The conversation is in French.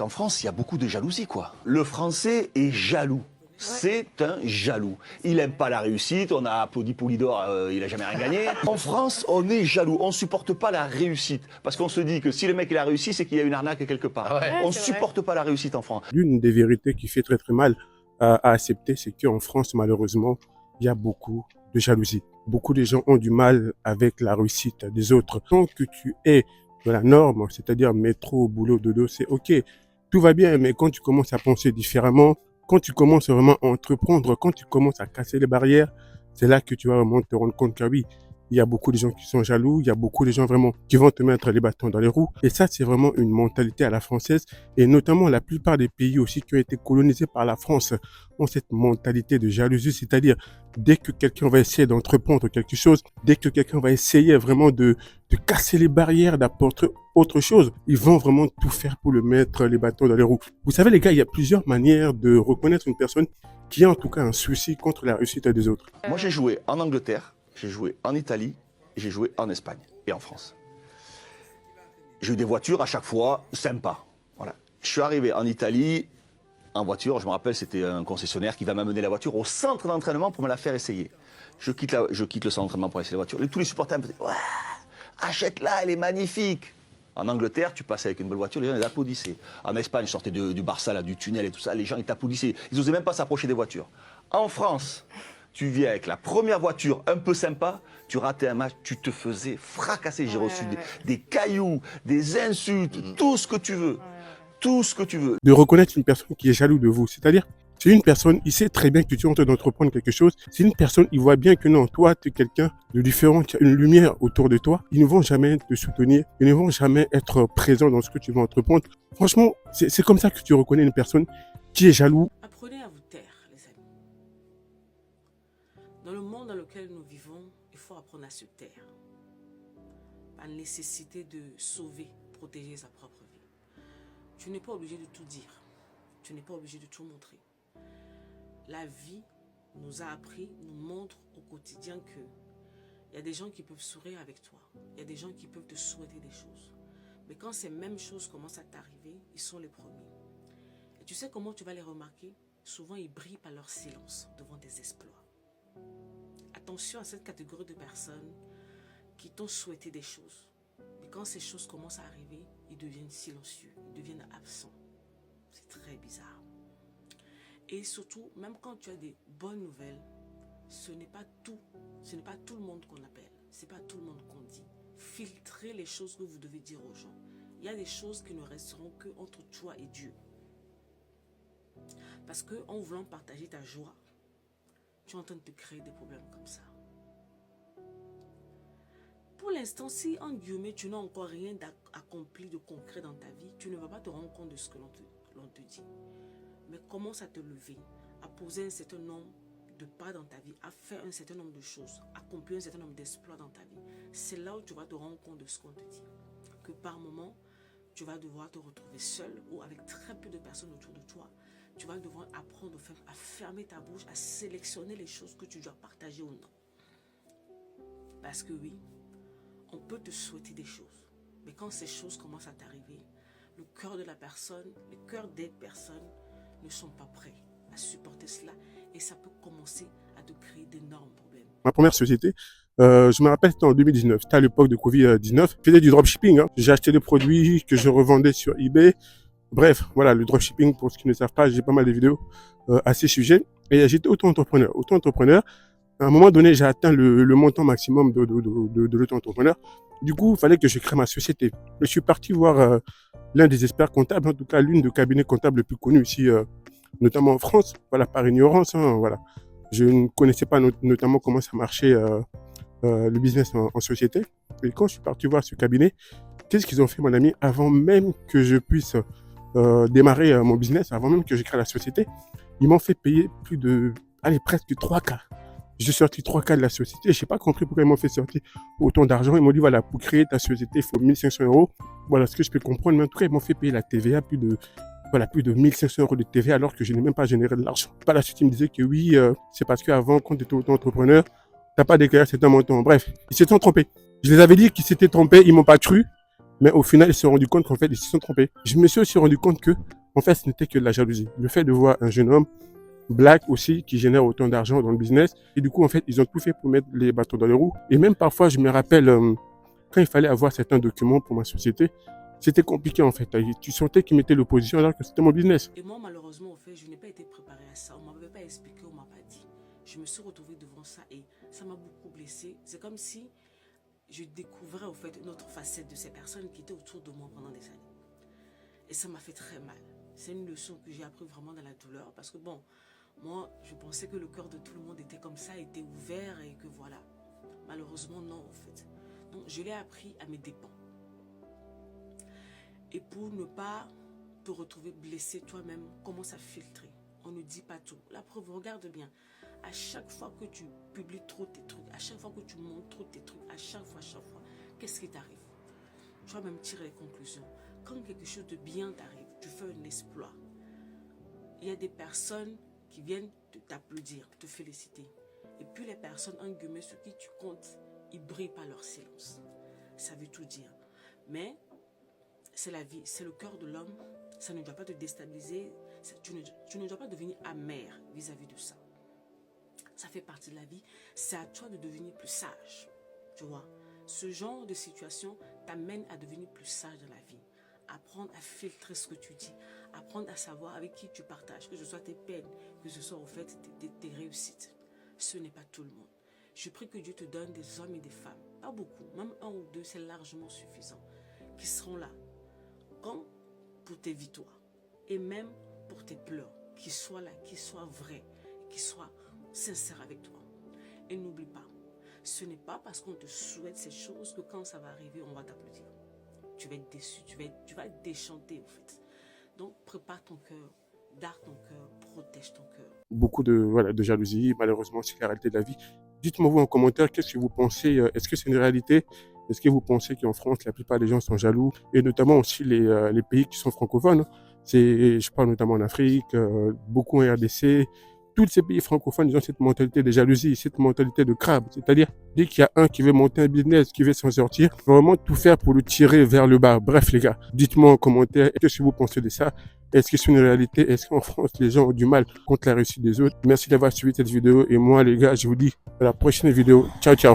qu'en France, il y a beaucoup de jalousie, quoi. Le Français est jaloux. C'est un jaloux. Il n'aime pas la réussite. On a applaudi Poulidor, il n'a jamais rien gagné. En France, on est jaloux. On ne supporte pas la réussite. Parce qu'on se dit que si le mec il a réussi, c'est qu'il y a une arnaque quelque part. On ne supporte pas la réussite en France. L'une des vérités qui fait très très mal à accepter, c'est qu'en France, malheureusement, il y a beaucoup de jalousie. Beaucoup de gens ont du mal avec la réussite des autres. Tant que tu es de la norme, c'est-à-dire métro, boulot, dodo, c'est ok. Tout va bien, mais quand tu commences à penser différemment, quand tu commences vraiment à entreprendre, quand tu commences à casser les barrières, c'est là que tu vas vraiment te rendre compte que oui, il y a beaucoup de gens qui sont jaloux, il y a beaucoup de gens vraiment qui vont te mettre les bâtons dans les roues. Et ça, c'est vraiment une mentalité à la française. Et notamment, la plupart des pays aussi qui ont été colonisés par la France ont cette mentalité de jalousie. C'est-à-dire, dès que quelqu'un va essayer d'entreprendre quelque chose, dès que quelqu'un va essayer vraiment de casser les barrières, d'apporter autre chose, ils vont vraiment tout faire pour le mettre les bâtons dans les roues. Vous savez, les gars, il y a plusieurs manières de reconnaître une personne qui a en tout cas un souci contre la réussite des autres. Moi, j'ai joué en Angleterre. J'ai joué en Italie, j'ai joué en Espagne et en France. J'ai eu des voitures à chaque fois sympas. Voilà. Je suis arrivé en Italie en voiture, je me rappelle, c'était un concessionnaire qui va m'amener la voiture au centre d'entraînement pour me la faire essayer. Je quitte le centre d'entraînement pour essayer la voiture. Tous les supporters me disaient « Ouais, achète-la, elle est magnifique !» En Angleterre, tu passais avec une belle voiture, les gens les applaudissaient. En Espagne, je sortais du Barça, là, du tunnel et tout ça, les gens ils t'applaudissaient. Ils n'osaient même pas s'approcher des voitures. En France, tu viens avec la première voiture un peu sympa, tu ratais un match, tu te faisais fracasser. J'ai reçu des cailloux, des insultes, tout ce que tu veux. Tout ce que tu veux. De reconnaître une personne qui est jaloux de vous, c'est-à-dire, c'est une personne, il sait très bien que tu es en train d'entreprendre quelque chose. C'est une personne, il voit bien que non, toi, tu es quelqu'un de différent, tu as une lumière autour de toi. Ils ne vont jamais te soutenir, ils ne vont jamais être présents dans ce que tu vas entreprendre. Franchement, c'est comme ça que tu reconnais une personne qui est jaloux. Apprenez à vous taire, les amis. Dans le monde dans lequel nous vivons, il faut apprendre à se taire. Par nécessité de sauver, protéger sa propre vie. Tu n'es pas obligé de tout dire. Tu n'es pas obligé de tout montrer. La vie nous a appris, nous montre au quotidien que il y a des gens qui peuvent sourire avec toi. Il y a des gens qui peuvent te souhaiter des choses. Mais quand ces mêmes choses commencent à t'arriver, ils sont les premiers. Et tu sais comment tu vas les remarquer? Souvent, ils brillent par leur silence devant des exploits. Attention à cette catégorie de personnes qui t'ont souhaité des choses. Mais quand ces choses commencent à arriver, ils deviennent silencieux, ils deviennent absents. C'est très bizarre. Et surtout, même quand tu as des bonnes nouvelles, ce n'est pas tout le monde qu'on appelle, ce n'est pas tout le monde qu'on dit. Filtrez les choses que vous devez dire aux gens. Il y a des choses qui ne resteront que entre toi et Dieu. Parce qu'en voulant partager ta joie, tu es en train de te créer des problèmes comme ça. Pour l'instant, si en guillemets, tu n'as encore rien accompli de concret dans ta vie, tu ne vas pas te rendre compte de ce que l'on te dit. Mais commence à te lever, à poser un certain nombre de pas dans ta vie, à faire un certain nombre de choses, à accomplir un certain nombre d'exploits dans ta vie. C'est là où tu vas te rendre compte de ce qu'on te dit. Que par moment, tu vas devoir te retrouver seul ou avec très peu de personnes autour de toi. Tu vas devoir apprendre à fermer ta bouche, à sélectionner les choses que tu dois partager ou non. Parce que oui, on peut te souhaiter des choses. Mais quand ces choses commencent à t'arriver, le cœur de la personne, le cœur des personnes ne sont pas prêts à supporter cela. Et ça peut commencer à te créer d'énormes problèmes. Ma première société, je me rappelle, c'était en 2019. C'était à l'époque de Covid-19. Je faisais du dropshipping. J'ai acheté des produits que je revendais sur eBay. Bref, voilà, le dropshipping, pour ceux qui ne savent pas, j'ai pas mal de vidéos à ces sujets. Et j'étais auto-entrepreneur. Auto-entrepreneur. À un moment donné, j'ai atteint le montant maximum de l'auto-entrepreneur. Du coup, il fallait que je crée ma société. Je suis parti voir l'un des experts comptables, en tout cas l'une des cabinets comptables les plus connus ici, notamment en France. Voilà, par ignorance, hein, voilà. Je ne connaissais pas notamment comment ça marchait le business en société. Et quand je suis parti voir ce cabinet, qu'est-ce qu'ils ont fait, mon ami, avant même que je puisse démarrer mon business, avant même que je crée la société, ils m'ont fait payer presque 3K. J'ai sorti 3K de la société. Je n'ai pas compris pourquoi ils m'ont fait sortir autant d'argent. Ils m'ont dit, voilà, pour créer ta société, il faut 1500 euros. Voilà ce que je peux comprendre. Mais en tout cas, ils m'ont fait payer la TVA, plus de 1500 euros de TVA, alors que je n'ai même pas généré de l'argent. Par la suite, ils me disaient que oui, c'est parce qu'avant, quand tu étais auto-entrepreneur, tu n'as pas déclaré certains montants. Bref, ils s'étaient trompés. Je les avais dit qu'ils s'étaient trompés, ils ne m'ont pas cru. Mais au final, ils se sont rendus compte qu'en fait, ils se sont trompés. Je me suis aussi rendu compte que, en fait, ce n'était que de la jalousie. Le fait de voir un jeune homme, black aussi, qui génère autant d'argent dans le business. Et du coup, en fait, ils ont tout fait pour mettre les bâtons dans les roues. Et même parfois, je me rappelle, quand il fallait avoir certains documents pour ma société, c'était compliqué en fait. Tu sentais qu'ils mettaient l'opposition alors que c'était mon business. Et moi, malheureusement, au fait, je n'ai pas été préparée à ça. On ne m'avait pas expliqué, on ne m'a pas dit. Je me suis retrouvée devant ça et ça m'a beaucoup blessée. C'est comme si je découvrais au fait une autre facette de ces personnes qui étaient autour de moi pendant des années. Et ça m'a fait très mal. C'est une leçon que j'ai appris vraiment dans la douleur parce que bon, moi, je pensais que le cœur de tout le monde était comme ça, était ouvert et que voilà. Malheureusement, non, en fait. Donc, je l'ai appris à mes dépens. Et pour ne pas te retrouver blessé toi-même, commence à filtrer. On ne dit pas tout. La preuve, regarde bien. À chaque fois que tu publies trop tes trucs, à chaque fois que tu montres trop tes trucs, à chaque fois, qu'est-ce qui t'arrive? Tu vas même tirer les conclusions. Quand quelque chose de bien t'arrive, tu fais un exploit. Il y a des personnes qui viennent t'applaudir, te féliciter. Et puis les personnes, en guillemets, sur qui tu comptes, ils brillent par leur silence. Ça veut tout dire. Mais c'est la vie, c'est le cœur de l'homme. Ça ne doit pas te déstabiliser. Tu ne dois pas devenir amer vis-à-vis de ça. Ça fait partie de la vie. C'est à toi de devenir plus sage. Tu vois, ce genre de situation t'amène à devenir plus sage dans la vie. Apprendre à filtrer ce que tu dis. Apprendre à savoir avec qui tu partages, que ce soit tes peines, que ce soit au fait tes réussites. Ce n'est pas tout le monde. Je prie que Dieu te donne des hommes et des femmes, pas beaucoup, même un ou deux, c'est largement suffisant, qui seront là, comme pour tes victoires, et même pour tes pleurs, qui soient là, qui soient vrais, qui soient sincères avec toi. Et n'oublie pas, ce n'est pas parce qu'on te souhaite ces choses que quand ça va arriver, on va t'applaudir. Tu vas être déçu, tu vas être déchanté en fait. Donc prépare ton cœur, garde ton cœur, protège ton cœur. Beaucoup de jalousie, malheureusement, c'est la réalité de la vie. Dites-moi vous en commentaire, qu'est-ce que vous pensez? Est-ce que c'est une réalité? Est-ce que vous pensez qu'en France, la plupart des gens sont jaloux? Et notamment aussi les pays qui sont francophones. Je parle notamment en Afrique, beaucoup en RDC. Tous ces pays francophones, ils ont cette mentalité de jalousie, cette mentalité de crabe. C'est-à-dire, dès qu'il y a un qui veut monter un business, qui veut s'en sortir, il faut vraiment tout faire pour le tirer vers le bas. Bref, les gars, dites-moi en commentaire, qu'est-ce que vous pensez de ça? Est-ce que c'est une réalité? Est-ce qu'en France, les gens ont du mal contre la réussite des autres? Merci d'avoir suivi cette vidéo. Et moi, les gars, je vous dis à la prochaine vidéo. Ciao, ciao.